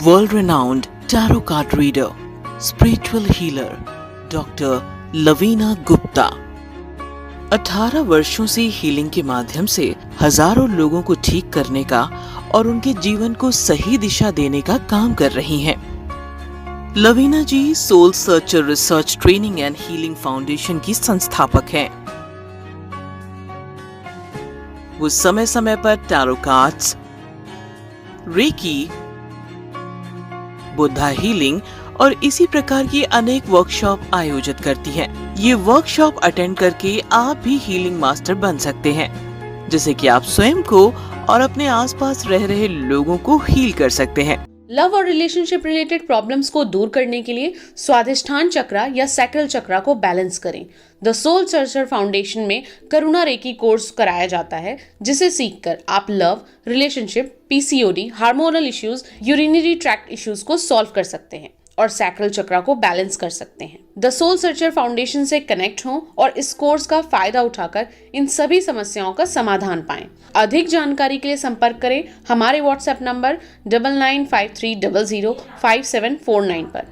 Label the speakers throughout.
Speaker 1: world-renowned tarot card reader, spiritual healer, doctor Lavina Gupta 18 वर्षों से healing के माध्यम से हजारों लोगों को ठीक करने का और उनके जीवन को सही दिशा देने का काम कर रही हैं। Lavina ji soul searcher research training and healing foundation की संस्थापक हैं। वो समय समय पर tarot cards, reiki, Buddha healing और इसी प्रकार की अनेक वर्कशॉप आयोजित करती हैं। ये वर्कशॉप अटेंड करके आप भी हीलिंग मास्टर बन सकते हैं, जिससे कि आप स्वयं को और अपने आसपास रह रहे लोगों को हील कर सकते हैं।
Speaker 2: लव और रिलेशनशिप रिलेटेड प्रॉब्लम्स को दूर करने के लिए स्वाधिष्ठान चक्रा या सैक्रल चक्रा को बैलेंस करें। द सोल सर्चर फाउंडेशन में करुणा रेकी कोर्स कराया जाता है, जिसे सीखकर आप love, relationship, PCOD, hormonal issues, urinary tract issues को सॉल्व कर सकते हैं और सैक्रल चक्रा को बैलेंस कर सकते हैं। द सोल सर्चर फाउंडेशन से कनेक्ट हों और इस कोर्स का फायदा उठाकर इन सभी समस्याओं का समाधान पाएं। अधिक जानकारी के लिए संपर्क करें हमारे व्हाट्सएप नंबर 9953005749 पर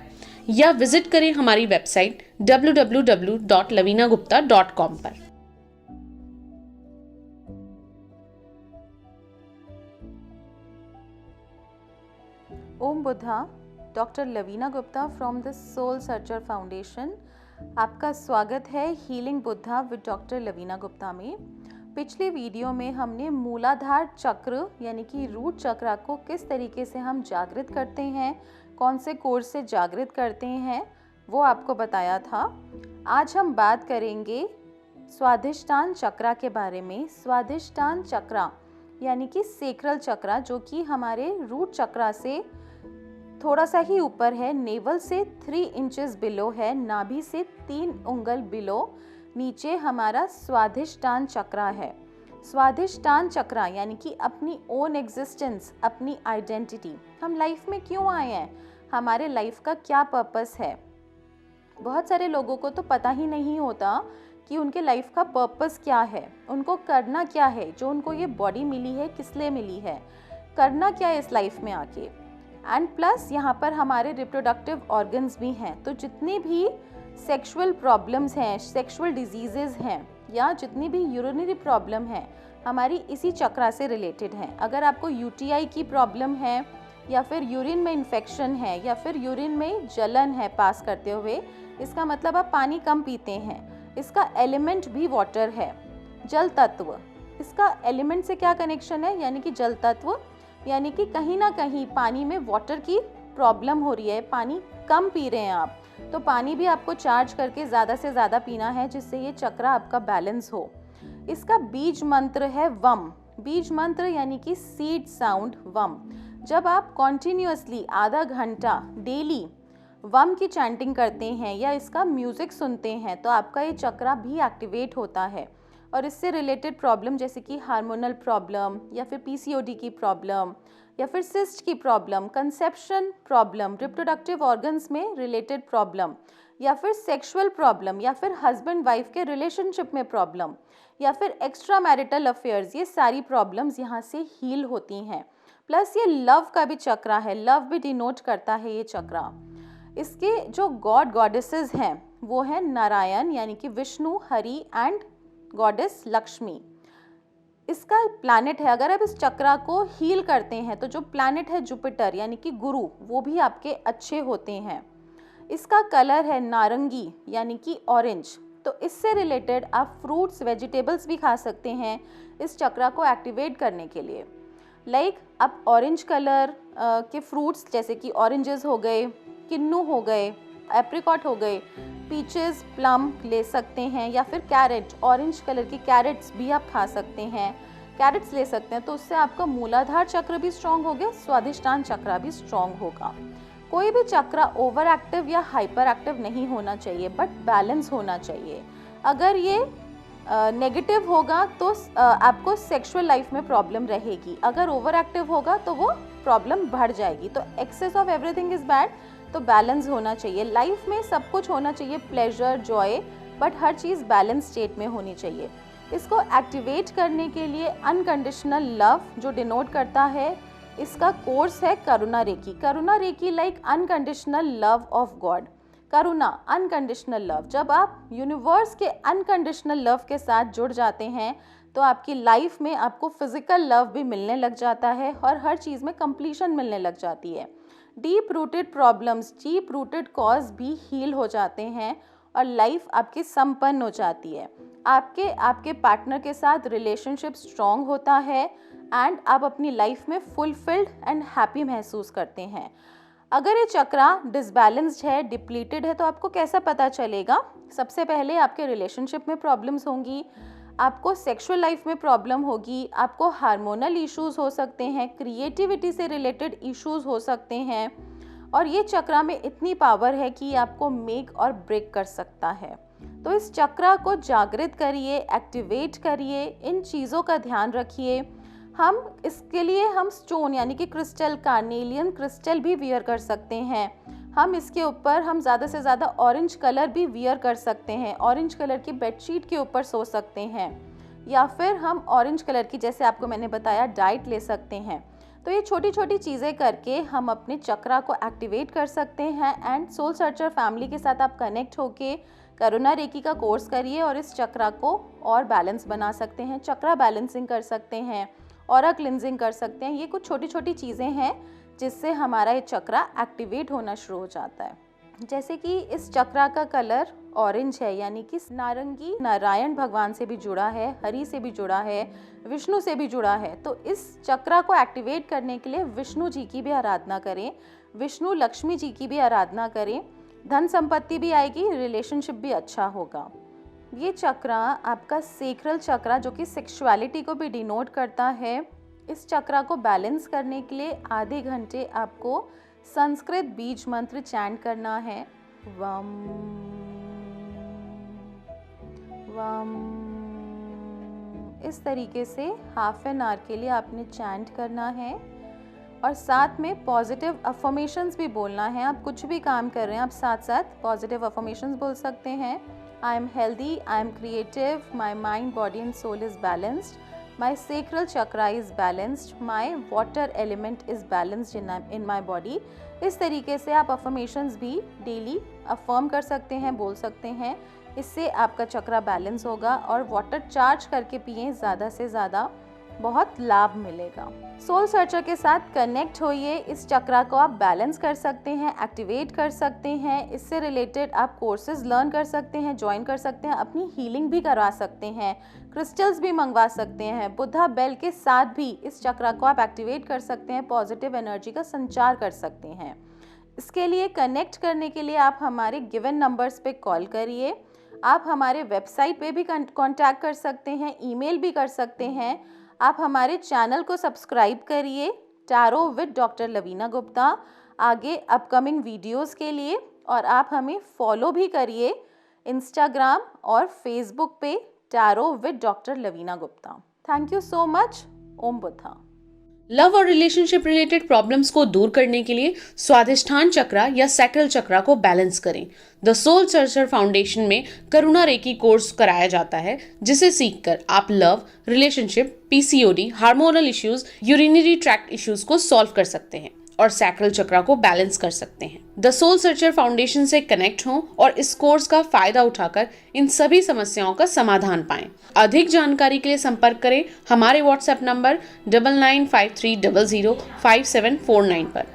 Speaker 2: या विजिट करें हमारी वेबसाइट www.lavinagupta.com पर।
Speaker 3: Om Buddha, doctor Lavina Gupta from the soul searcher foundation. आपका स्वागत है healing Buddha with doctor Lavina Gupta में। पिछले वीडियो में हमने मूलाधार चक्र यानी कि रूट चक्र को किस तरीके से हम जागृत करते हैं, कौन से कोर्स से जागृत करते हैं, वो आपको बताया था। आज हम बात करेंगे स्वाधिष्ठान चक्र के बारे में। स्वाधिष्ठान चक्र यानी कि सेक्रल चक्र, जो कि हमारे रूट चक्र से थोड़ा सा ही ऊपर है, नेवल से 3 इंचेस बिलो है, नाभि से 3 उंगल बिलो नीचे हमारा स्वाधिष्ठान चक्र है। स्वाधिष्ठान चक्र यानी कि अपनी ओन एग्जिस्टेंस, अपनी आइडेंटिटी, हम लाइफ में क्यों आए हैं, हमारे लाइफ का क्या पर्पस है। बहुत सारे लोगों को तो पता ही नहीं होता कि उनके लाइफ का पर्पस क्या है, उनको करना क्या है, जो उनको ये बॉडी मिली है किस लिए मिली है, करना क्या है इस लाइफ में आके। एंड प्लस यहाँ पर हमारे रिप्रोडक्टिव ऑर्गन्स भी हैं, तो जितनी भी सेक्सुअल प्रॉब्लम्स हैं, सेक्सुअल डिजीजेज हैं या जितनी भी यूरिनरी प्रॉब्लम है, हमारी इसी चक्र से रिलेटेड हैं। अगर आपको यूटीआई की प्रॉब्लम है या फिर यूरिन में इन्फेक्शन है या फिर यूरिन में जलन है पास करते हुए, इसका मतलब आप पानी कम पीते हैं। इसका एलिमेंट भी वाटर है, जल तत्व। इसका एलिमेंट से क्या कनेक्शन है, यानी कि जल तत्व, यानी कि कहीं ना कहीं पानी में वाटर की प्रॉब्लम हो रही है, पानी कम पी रहे हैं आप, तो पानी भी आपको चार्ज करके ज़्यादा से ज़्यादा पीना है, जिससे ये चक्र आपका बैलेंस हो। इसका बीज मंत्र है वम। बीज मंत्र यानी कि सीड साउंड वम। जब आप कॉन्टिन्यूअसली आधा घंटा डेली वम की चैंटिंग करते हैं या इसका म्यूज़िक सुनते हैं, तो आपका ये चक्र भी एक्टिवेट होता है और इससे रिलेटेड प्रॉब्लम जैसे कि हार्मोनल प्रॉब्लम या फिर पीसीओडी की प्रॉब्लम या फिर सिस्ट की problem, conception problem, reproductive organs में रिलेटेड प्रॉब्लम या फिर सेक्सुअल प्रॉब्लम या फिर हस्बैंड वाइफ के रिलेशनशिप में प्रॉब्लम या फिर एक्स्ट्रा मैरिटल अफेयर्स, ये सारी प्रॉब्लम्स यहाँ से हील होती हैं। प्लस ये लव का भी चक्र है, लव भी डिनोट करता है ये चक्र। इसके जो गॉड गॉडेसेस हैं वो है नारायण यानी कि विष्णु, हरि एंड गॉडेस लक्ष्मी। इसका प्लैनेट है, अगर आप इस चक्र को हील करते हैं तो जो प्लैनेट है जुपिटर यानी कि गुरु, वो भी आपके अच्छे होते हैं। इसका कलर है नारंगी यानी कि ऑरेंज, तो इससे रिलेटेड आप फ्रूट्स, वेजिटेबल्स भी खा सकते हैं इस चक्र को एक्टिवेट करने के लिए। लाइक आप ऑरेंज कलर के फ्रूट्स जैसे कि ऑरेंजेस हो गए, किन्नू हो गए, एप्रिकॉट हो गए, पीचेस, प्लम ले सकते हैं या फिर कैरेट, ऑरेंज कलर की कैरेट्स भी आप खा सकते हैं, कैरेट्स ले सकते हैं। तो उससे आपका मूलाधार चक्र भी स्ट्रॉन्ग हो गया, स्वाधिष्ठान चक्र भी स्ट्रॉन्ग होगा। कोई भी चक्र ओवर एक्टिव या हाइपर एक्टिव नहीं होना चाहिए, बट बैलेंस होना चाहिए। अगर ये नेगेटिव होगा तो आपको सेक्सुअल लाइफ में प्रॉब्लम रहेगी, अगर ओवर एक्टिव होगा तो वो प्रॉब्लम बढ़ जाएगी। तो excess of everything is bad, तो बैलेंस होना चाहिए। लाइफ में सब कुछ होना चाहिए, प्लेजर, जॉय, बट हर चीज़ बैलेंस स्टेट में होनी चाहिए। इसको एक्टिवेट करने के लिए अनकंडीशनल लव जो डिनोट करता है इसका कोर्स है Karuna reiki. Karuna reiki like unconditional love of god. Karuna, unconditional love. जब आप यूनिवर्स के अनकंडीशनल लव के साथ जुड़ जाते हैं तो आपकी लाइफ में आपको फिजिकल लव भी मिलने लग जाता है और हर चीज़ में कंप्लीशन मिलने लग जाती है। Deep rooted problems, deep rooted cause भी हील हो जाते हैं और लाइफ आपकी संपन्न हो जाती है। आपके पार्टनर के साथ रिलेशनशिप स्ट्रॉन्ग होता है एंड आप अपनी लाइफ में फुलफिल्ड एंड हैप्पी महसूस करते हैं। अगर ये चक्रा डिसबैलेंस्ड है, डिप्लीटेड है, तो आपको कैसा पता चलेगा? सबसे पहले आपके रिलेशनशिप में प्रॉब्लम्स होंगी, आपको सेक्सुअल लाइफ में प्रॉब्लम होगी, आपको हार्मोनल इश्यूज हो सकते हैं, क्रिएटिविटी से रिलेटेड इश्यूज हो सकते हैं और ये चक्रा में इतनी पावर है कि ये आपको मेक और ब्रेक कर सकता है। तो इस चक्रा को जागृत करिए, एक्टिवेट करिए, इन चीज़ों का ध्यान रखिए। हम इसके लिए स्टोन यानी कि क्रिस्टल, कार्नेलियन क्रिस्टल भी वियर कर सकते हैं। हम इसके ऊपर ज़्यादा से ज़्यादा ऑरेंज कलर भी वियर कर सकते हैं। ऑरेंज कलर की बेडशीट के ऊपर सो सकते हैं या फिर हम ऑरेंज कलर की, जैसे आपको मैंने बताया, डाइट ले सकते हैं। तो ये छोटी छोटी चीज़ें करके हम अपने चक्रा को एक्टिवेट कर सकते हैं एंड सोल सर्चर फैमिली के साथ आप कनेक्ट होके करुणा रेकी का कोर्स करिए और इस चक्रा को और बैलेंस बना सकते हैं। चक्रा बैलेंसिंग कर सकते हैं, ऑरा क्लिनजिंग कर सकते हैं। ये कुछ छोटी छोटी चीज़ें हैं जिससे हमारा ये चक्रा एक्टिवेट होना शुरू हो जाता है। जैसे कि इस चक्रा का कलर ऑरेंज है, यानी कि नारंगी नारायण भगवान से भी जुड़ा है, हरि से भी जुड़ा है, विष्णु से भी जुड़ा है। तो इस चक्रा को एक्टिवेट करने के लिए विष्णु जी की भी आराधना करें, विष्णु लक्ष्मी जी की भी आराधना करें। धन संपत्ति भी आएगी, रिलेशनशिप भी अच्छा होगा। ये चक्रा आपका सेक्रल चक्रा, जो कि सेक्सुअलिटी को भी डिनोट करता है, इस चक्रा को बैलेंस करने के लिए आधे घंटे आपको संस्कृत बीज मंत्र चैंट करना है। वम वम, इस तरीके से हाफ एन आवर के लिए आपने चैंट करना है और साथ में पॉजिटिव अफर्मेशंस भी बोलना है। आप कुछ भी काम कर रहे हैं, आप साथ साथ पॉजिटिव अफर्मेशंस बोल सकते हैं। I am healthy, I am creative, my mind, body and soul is balanced, my sacral chakra is balanced, my water element is balanced in my body। इस तरीके से आप अफर्मेशंस भी डेली अफर्म कर सकते हैं, बोल सकते हैं। इससे आपका चक्रा बैलेंस होगा और वाटर चार्ज करके पिएं ज़्यादा से ज़्यादा, बहुत लाभ मिलेगा। सोल सर्चर के साथ कनेक्ट होइए, इस चक्रा को आप बैलेंस कर सकते हैं, एक्टिवेट कर सकते हैं। इससे रिलेटेड आप कोर्सेज लर्न कर सकते हैं, ज्वाइन कर सकते हैं, अपनी हीलिंग भी करवा सकते हैं, क्रिस्टल्स भी मंगवा सकते हैं। बुद्धा बेल के साथ भी इस चक्रा को आप एक्टिवेट कर सकते हैं, पॉजिटिव एनर्जी का संचार कर सकते हैं। इसके लिए कनेक्ट करने के लिए आप हमारे गिवन नंबर्स पे कॉल करिए। आप हमारे वेबसाइट पे भी कांटेक्ट कर सकते हैं, ईमेल भी कर सकते हैं। आप हमारे चैनल को सब्सक्राइब करिए, tarot with doctor Lavina Gupta, आगे अपकमिंग वीडियोस के लिए। और आप हमें फॉलो भी करिए इंस्टाग्राम और फेसबुक पे, tarot with doctor Lavina Gupta. Thank you so much. Om Buddha.
Speaker 2: Love और रिलेशनशिप रिलेटेड प्रॉब्लम्स को दूर करने के लिए स्वाधिष्ठान चक्रा या सैक्रल चक्रा को बैलेंस करें। द सोल सर्चर फाउंडेशन में करुणा रेकी कोर्स कराया जाता है, जिसे सीखकर आप love, relationship, PCOD, hormonal issues, urinary tract issues को सॉल्व कर सकते हैं और सैक्रल चक्रा को बैलेंस कर सकते हैं। द सोल सर्चर फाउंडेशन से कनेक्ट हों और इस कोर्स का फायदा उठाकर इन सभी समस्याओं का समाधान पाएं। अधिक जानकारी के लिए संपर्क करें हमारे व्हाट्सएप नंबर 9953005749 पर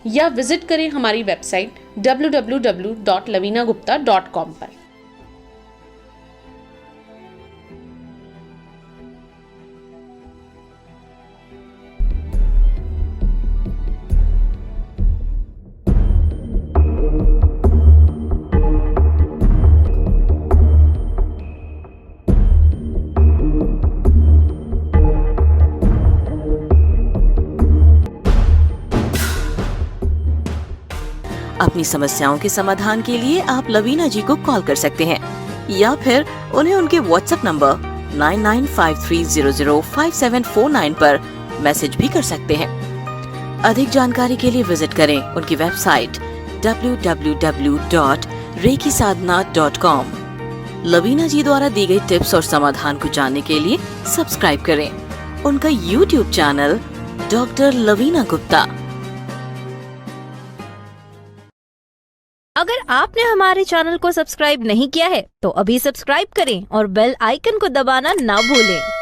Speaker 2: या विजिट करें हमारी वेबसाइट www.lavinagupta.com पर।
Speaker 1: अपनी समस्याओं के समाधान के लिए आप लवीना जी को कॉल कर सकते हैं या फिर उन्हें उनके व्हाट्सएप नंबर 9953005749 पर मैसेज भी कर सकते हैं। अधिक जानकारी के लिए विजिट करें उनकी वेबसाइट www.reikisadhana.com। लवीना जी द्वारा दी गई टिप्स और समाधान को जानने के लिए सब्सक्राइब करें उनका YouTube channel doctor Lavina Gupta.
Speaker 4: अगर आपने हमारे चैनल को सब्सक्राइब नहीं किया है तो अभी सब्सक्राइब करें और बेल आइकन को दबाना ना भूलें।